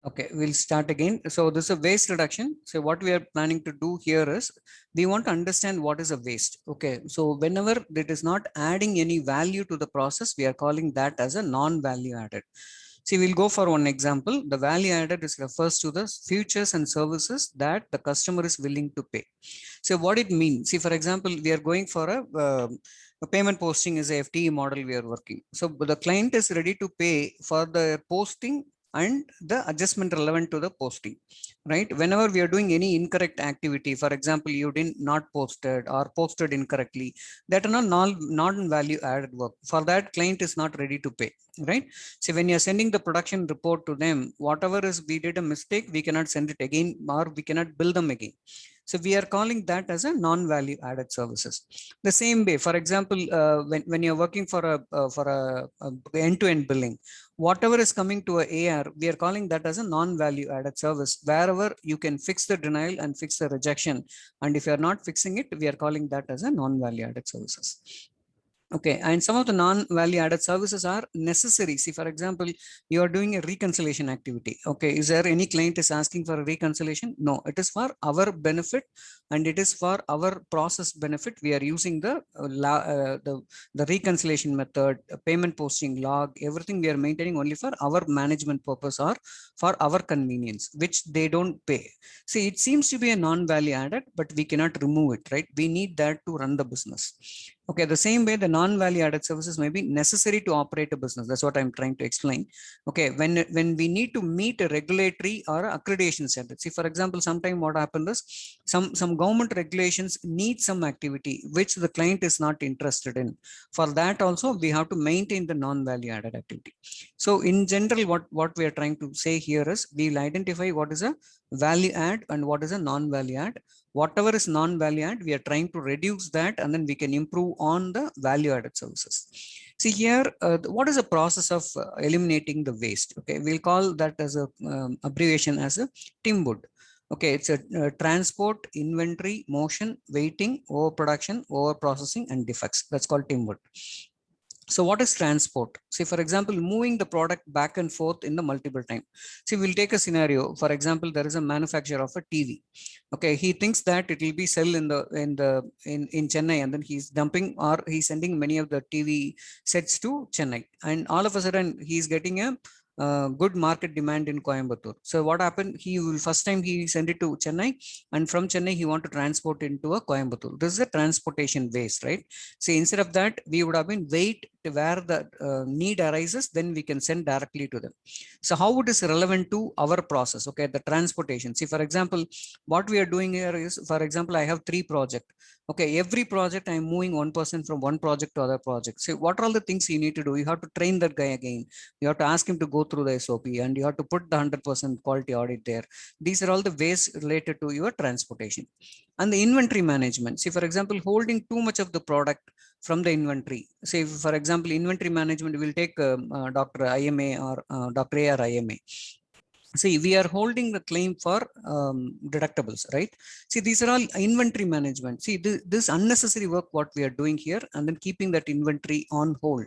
Okay, we'll start again. So this is a waste reduction. So what we are planning to do here is we want to understand what is a waste. Okay, so whenever it is not adding any value to the process, we are calling that as a non-value added. See, we'll go for one example. The value added is refers to the features and services that the customer is willing to pay. So what it means, see, for example, we are going for a payment posting is a FTE model we are working. So the client is ready to pay for the posting and the adjustment relevant to the posting, right? Whenever we are doing any incorrect activity, for example, you didn't not posted or posted incorrectly, that are not non-value added work. For that, client is not ready to pay, right? So when you're sending the production report to them, whatever is we did a mistake, we cannot send it again or we cannot bill them again. So we are calling that as a non-value added services. The same way, for example, when you're working for a end-to-end billing, whatever is coming to a AR, we are calling that as a non-value added service. Wherever you can fix the denial and fix the rejection, and if you are not fixing it, we are calling that as a non-value added services. Okay, and some of the non-value added services are necessary. See, for example, you are doing a reconciliation activity. Okay, is there any client is asking for a reconciliation? No, it is for our benefit and it is for our process benefit. We are using the reconciliation method, payment posting log, everything we are maintaining only for our management purpose or for our convenience, which they don't pay. See, it seems to be a non-value added, but we cannot remove it, right? We need that to run the business. Okay, the same way the non-value added services may be necessary to operate a business. That's what I'm trying to explain. Okay, when we need to meet a regulatory or accreditation standard. See, for example, sometime what happens is some government regulations need some activity which the client is not interested in. For that also, we have to maintain the non-value added activity. So in general, what we are trying to say here is we'll identify what is a value add and what is a non-value add. Whatever is non-value add, we are trying to reduce that and then we can improve on the value added services. See here, what is the process of eliminating the waste? Okay, we'll call that as a abbreviation as a TIMBOD. Okay, it's a transport, inventory, motion, waiting, overproduction, overprocessing, and defects. That's called TIMBOD. So what is transport? See, for example, moving the product back and forth in the multiple time. See, we'll take a scenario. For example, there is a manufacturer of a TV. Okay, he thinks that it will be sell in Chennai, and then he's dumping or he's sending many of the TV sets to Chennai, and all of a sudden he's getting a good market demand in Coimbatore. So what happened? He will first time he send it to Chennai, and from Chennai he want to transport into a Coimbatore. This is a transportation waste, right? See, instead of that, we would have been wait to where the need arises, then we can send directly to them. So how it is relevant to our process? Okay, the transportation. See, for example, what we are doing here is, for example, I have 3 projects. Okay, every project I'm moving one person from one project to other project. So what are all the things you need to do? You have to train that guy again. You have to ask him to go through the SOP and you have to put the 100% quality audit there. These are all the ways related to your transportation. And the inventory management. See, for example, holding too much of the product from the inventory. Say, for example, inventory management will take Dr. IMA or Dr. AR IMA. See, we are holding the claim for deductibles, right? See, these are all inventory management. See, this unnecessary work what we are doing here and then keeping that inventory on hold.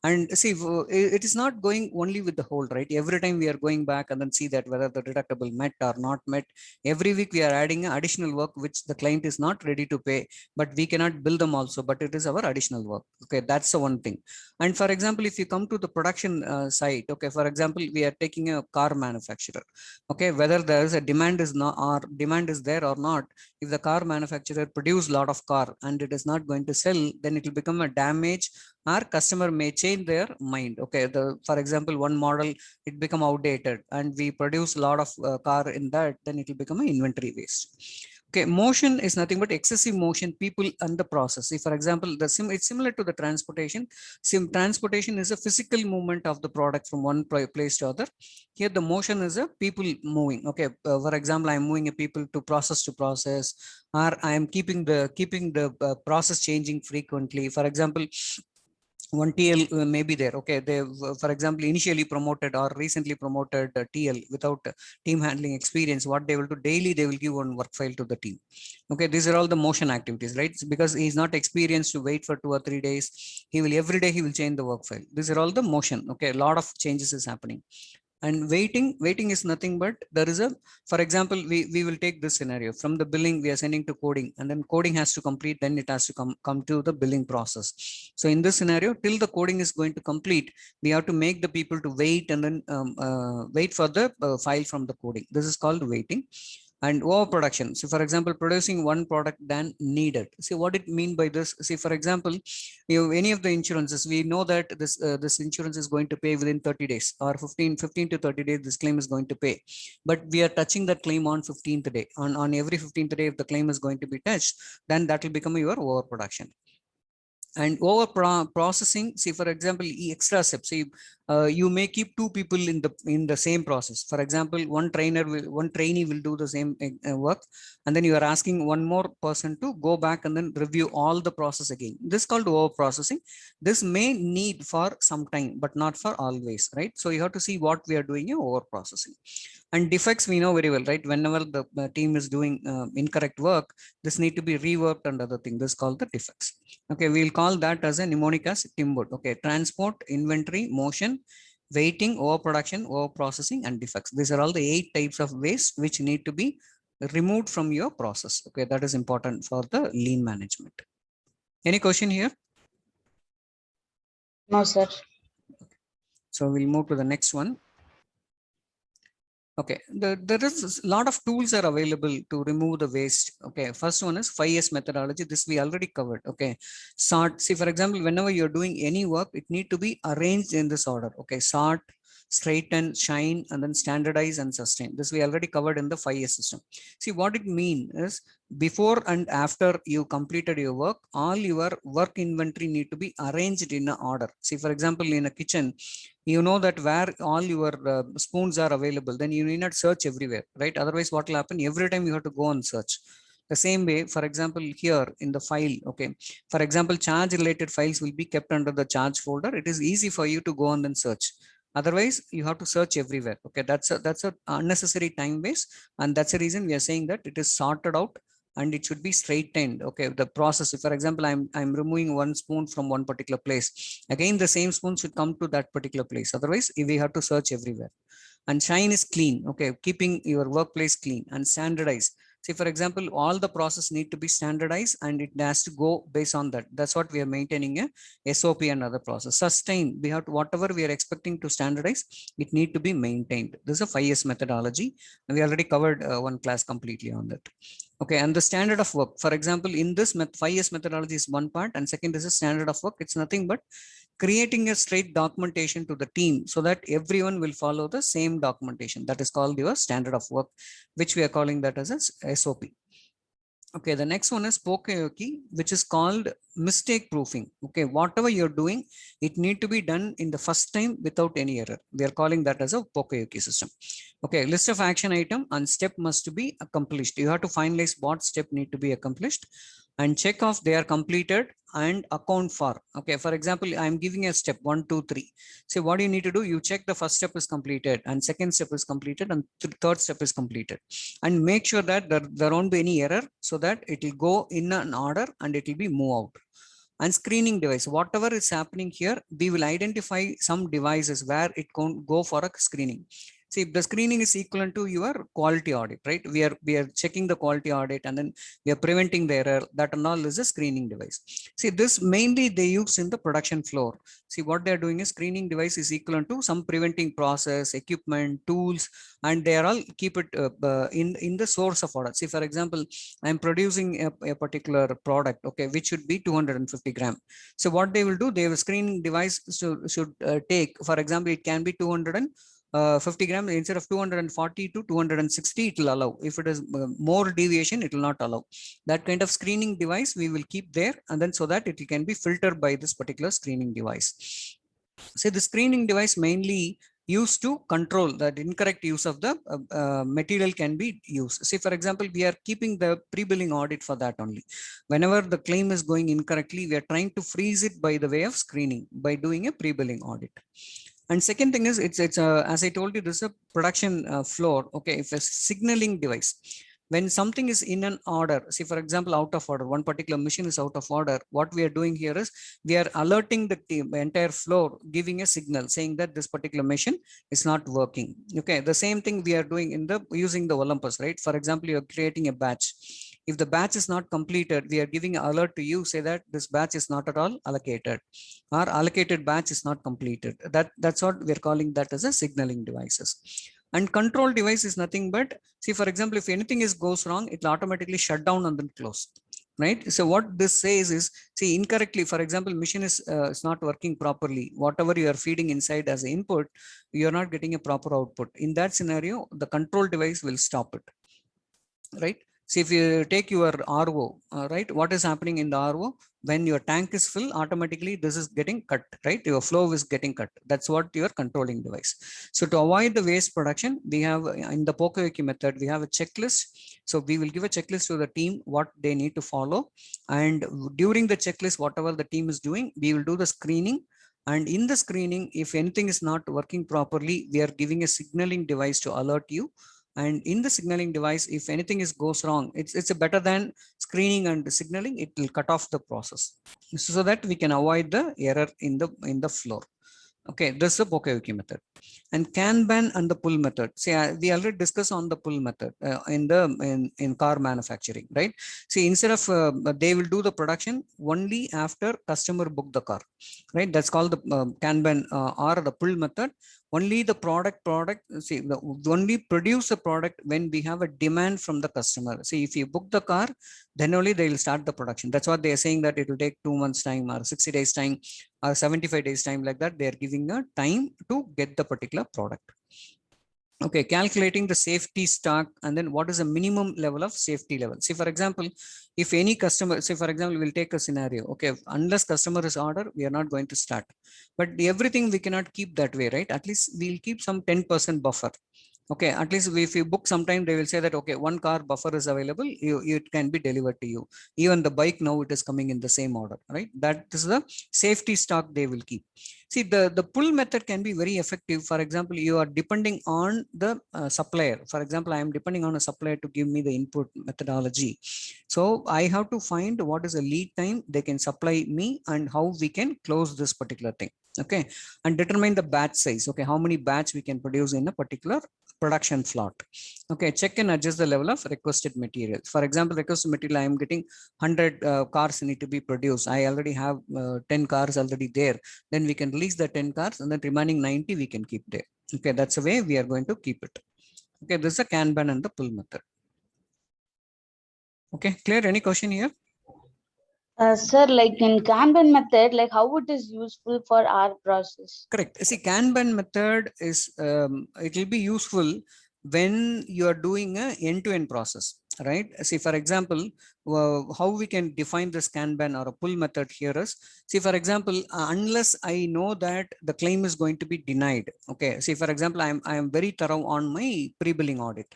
And see, it is not going only with the hold, right? Every time we are going back and then see that whether the deductible met or not met. Every week we are adding additional work which the client is not ready to pay, but we cannot bill them also, but it is our additional work. Okay, that's the one thing. And for example, if you come to the production side, okay, for example, we are taking a car manufacturer. Okay, whether there is a demand is not or demand is there or not, if the car manufacturer produce a lot of car and it is not going to sell, then it will become a damage. Our customer may change their mind. Okay, for example, one model it become outdated and we produce a lot of car in that, then it will become an inventory waste. Okay, motion is nothing but excessive motion, people and the process. See, for example, it's similar to the transportation. Transportation is a physical movement of the product from one place to other. Here, the motion is a people moving. Okay, for example, I'm moving a people to process, or I am keeping the process changing frequently. For example, one TL may be there. Okay, they, for example, initially promoted or recently promoted TL without team handling experience. What they will do daily, they will give one work file to the team. Okay, these are all the motion activities, right? Because he's not experienced to wait for 2 or 3 days. He will every day he will change the work file. These are all the motion. Okay, a lot of changes is happening. And waiting is nothing but there is a, for example, we will take this scenario from the billing we are sending to coding, and then coding has to complete, then it has to come to the billing process. So in this scenario, till the coding is going to complete, we have to make the people to wait, and then wait for the file from the coding. This is called waiting. And overproduction, so for example, producing one product than needed. See what it mean by this. See, for example, any of the insurances, we know that this insurance is going to pay within 30 days or 15 to 30 days, this claim is going to pay. But we are touching that claim on 15th day. On every 15th day, if the claim is going to be touched, then that will become your overproduction. And over processing, see for example, extra steps. See, you may keep two people in the same process. For example, one trainee will do the same work, and then you are asking one more person to go back and then review all the process again. This is called over processing. This may need for some time, but not for always, right? So you have to see what we are doing in over processing. And defects, we know very well, right? Whenever the team is doing incorrect work, this need to be reworked and other thing. This is called the defects. Okay, we'll call that as a mnemonic as TIMBOT. Okay, transport, inventory, motion, waiting, overproduction, overprocessing, and defects. These are all the 8 types of waste which need to be removed from your process. Okay, that is important for the lean management. Any question here? No, sir. So we'll move to the next one. Okay, there is a lot of tools are available to remove the waste. Okay, first one is 5S methodology. This we already covered. Okay, sort. See, for example, whenever you're doing any work, it need to be arranged in this order. Okay, sort, straighten, shine, and then standardize and sustain. This we already covered in the 5S system. See, what it means is before and after you completed your work, all your work inventory need to be arranged in an order. See, for example, in a kitchen, you know that where all your spoons are available, then you need not search everywhere, right? Otherwise what will happen, every time you have to go and search. The same way, for example, here in the file, okay, for example, charge related files will be kept under the charge folder. It is easy for you to go and then search. Otherwise you have to search everywhere. Okay, that's a unnecessary time waste, and that's the reason we are saying that it is sorted out and it should be straightened. Okay, the process, if for example I'm removing one spoon from one particular place, again the same spoon should come to that particular place. Otherwise we have to search everywhere. And shine is clean. Okay, keeping your workplace clean. And standardize. See, for example, all the process need to be standardized and it has to go based on that. That's what we are maintaining a SOP and other process. Sustain, we have to, whatever we are expecting to standardize, it need to be maintained. This is a 5S methodology, and we already covered one class completely on that. Okay, and the standard of work, for example, in this 5S methodology is one part, and second is a standard of work. It's nothing but creating a straight documentation to the team so that everyone will follow the same documentation. That is called your standard of work, which we are calling that as a SOP. Okay, the next one is Poka-yoke, which is called mistake proofing. Okay, whatever you're doing, it need to be done in the first time without any error. We are calling that as a Poka-yoke system. Okay, list of action item and step must be accomplished. You have to finalize what step need to be accomplished and check off they are completed and account for. Okay, for example, I'm giving a step 1, 2, 3. So what you need to do, you check the first step is completed and second step is completed and third step is completed, and make sure that there won't be any error, so that it will go in an order and it will be moved out. And screening device, whatever is happening here, we will identify some devices where it can go for a screening. See, the screening is equivalent to your quality audit, right? We are checking the quality audit and then we are preventing the error. That and all is a screening device. See, this mainly they use in the production floor. See, what they are doing is screening device is equivalent to some preventing process, equipment, tools, and they are all keep it in the source of order. See, for example, I'm producing a particular product, okay, which should be 250 gram. So what they will do, they have a screening device should take, for example, it can be 250 grams instead of 240 to 260, it will allow. If it is more deviation, it will not allow. That kind of screening device we will keep there, and then so that it can be filtered by this particular screening device. So the screening device mainly used to control that incorrect use of the material can be used. See, for example, we are keeping the pre-billing audit for that only. Whenever the claim is going incorrectly, we are trying to freeze it by the way of screening by doing a pre-billing audit. And second thing is, it's as I told you, this is a production floor. Okay, if a signaling device, when something is in an order, see for example, out of order, one particular machine is out of order, what we are doing here is we are alerting the team, entire floor, giving a signal saying that this particular machine is not working. Okay, the same thing we are doing in the using the Olympus, right? For example, you are creating a batch. If the batch is not completed, we are giving an alert to you, say that this batch is not at all allocated, or allocated batch is not completed. That's what we're calling that as a signaling devices. And control device is nothing but, see for example, if anything is goes wrong, it will automatically shut down and then close, right? So what this says is, see incorrectly, for example, machine is not working properly, whatever you are feeding inside as input, you are not getting a proper output. In that scenario, the control device will stop it, right? See, if you take your RO, right, what is happening in the RO? When your tank is full, automatically this is getting cut, right? Your flow is getting cut. That's what your controlling device. So to avoid the waste production, we have in the Pocoyoki method, we have a checklist. So we will give a checklist to the team, what they need to follow. And during the checklist, whatever the team is doing, we will do the screening. And in the screening, if anything is not working properly, we are giving a signaling device to alert you. And in the signaling device, if anything is goes wrong, it's a better than screening and signaling, it will cut off the process so that we can avoid the error in the floor. Okay, this is the Pocoyoki method. And Kanban and the pull method. See, we already discussed on the pull method in car manufacturing, right? See, instead of they will do the production only after customer book the car, right? That's called the Kanban or the pull method. Only the product. See, only produce the product when we have a demand from the customer. See, if you book the car, then only they will start the production. That's what they are saying, that it will take 2 months time or 60 days time or 75 days time, like that. They are giving a time to get the particular product. Okay, calculating the safety stock, and then what is a minimum level of safety level. See, for example, if any customer, say for example, we'll take a scenario. Okay, unless customer is order, we are not going to start. But everything we cannot keep that way, right? At least we'll keep some 10% buffer. Okay, at least if you book sometime, they will say that, okay, one car buffer is available, it can be delivered to you. Even the bike now, it is coming in the same order, right? That is the safety stock they will keep. See, the pull method can be very effective. For example, you are depending on the supplier. For example, I am depending on a supplier to give me the input methodology. So I have to find what is the lead time they can supply me and how we can close this particular thing. Okay, and determine the batch size. Okay, how many batch we can produce in a particular production slot. Okay, check and adjust the level of requested material. For example, requested material, I am getting 100 cars need to be produced. I already have 10 cars already there. Then we can release the 10 cars, and then remaining 90 we can keep there. Okay, that's the way we are going to keep it. Okay, this is a Kanban and the pull method. Okay, clear? Any question here? Sir, like in Kanban method, like how it is useful for our process? Correct. See, Kanban method is, it will be useful when you are doing a end-to-end process, right? See, for example, how we can define this Kanban or a pull method here is, see, for example, unless I know that the claim is going to be denied. Okay. See, for example, I am very thorough on my pre-billing audit,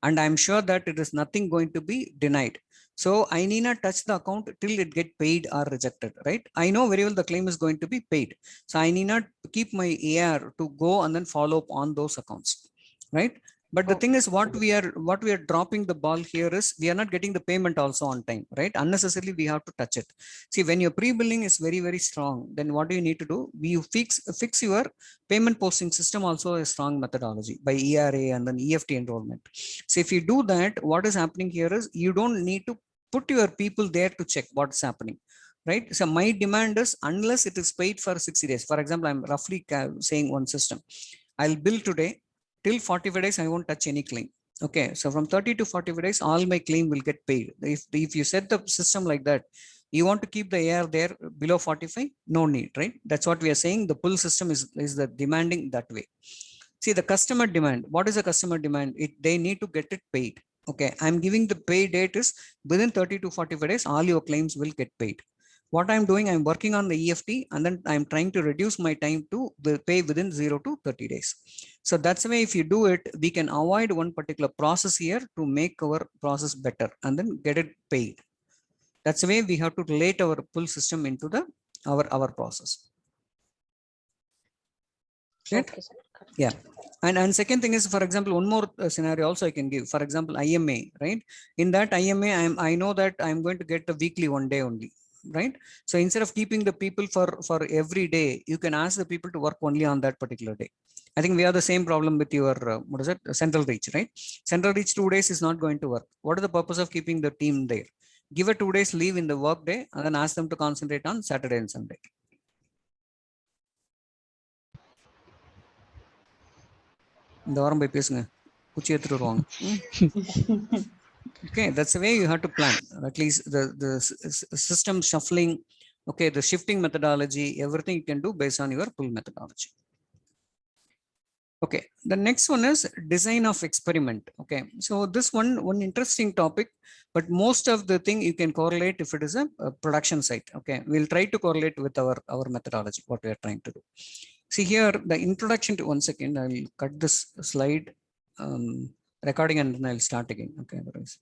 and I'm sure that it is nothing going to be denied. So I need not touch the account till it get paid or rejected, right? I know very well the claim is going to be paid. So I need not keep my AR to go and then follow up on those accounts, right? But the thing is, what we are dropping the ball here is we are not getting the payment also on time, right? Unnecessarily we have to touch it. See, when your pre-billing is very, very strong, then what do you need to do? You fix your payment posting system also a strong methodology by ERA and then EFT enrollment. So if you do that, what is happening here is you don't need to put your people there to check what's happening, right? So my demand is, unless it is paid for 60 days. For example, I'm roughly saying one system, I'll bill today till 45 days, I won't touch any claim. Okay, so from 30 to 45 days, all my claim will get paid. If you set the system like that, you want to keep the AR there below 45, no need, right? That's what we are saying. The pull system is the demanding that way. See, the customer demand, what is the customer demand? They need to get it paid. Okay, I'm giving the pay date is within 30 to 45 days, all your claims will get paid. What I'm doing, I'm working on the EFT, and then I'm trying to reduce my time to pay within 0 to 30 days. So that's the way, if you do it, we can avoid one particular process here to make our process better and then get it paid. That's the way we have to relate our pull system into our process. Clear? Okay, sir. Yeah. And second thing is, for example, one more scenario also I can give. For example, IMA, right? In that IMA, I know that I'm going to get the weekly 1 day only, right? So instead of keeping the people for every day, you can ask the people to work only on that particular day. I think we have the same problem with your what is it, central reach, right? Central reach 2 days is not going to work. What is the purpose of keeping the team there? Give a 2 days leave in the work day and then ask them to concentrate on Saturday and Sunday. இந்த வாரம் போய் பேசுங்க குச்சி எடுத்துட்டு வருவாங்க. Okay, that's the way you have to plan. At least the system shuffling, okay, the shifting methodology, everything you can do based on your pull methodology. Okay, the next one is design of experiment. Okay, so this one interesting topic, but most of the thing you can correlate if it is a production site. Okay, we'll try to correlate with our methodology, what we are trying to do. See here, the introduction to, 1 second, I'll cut this slide recording and then I'll start again. Okay, otherwise.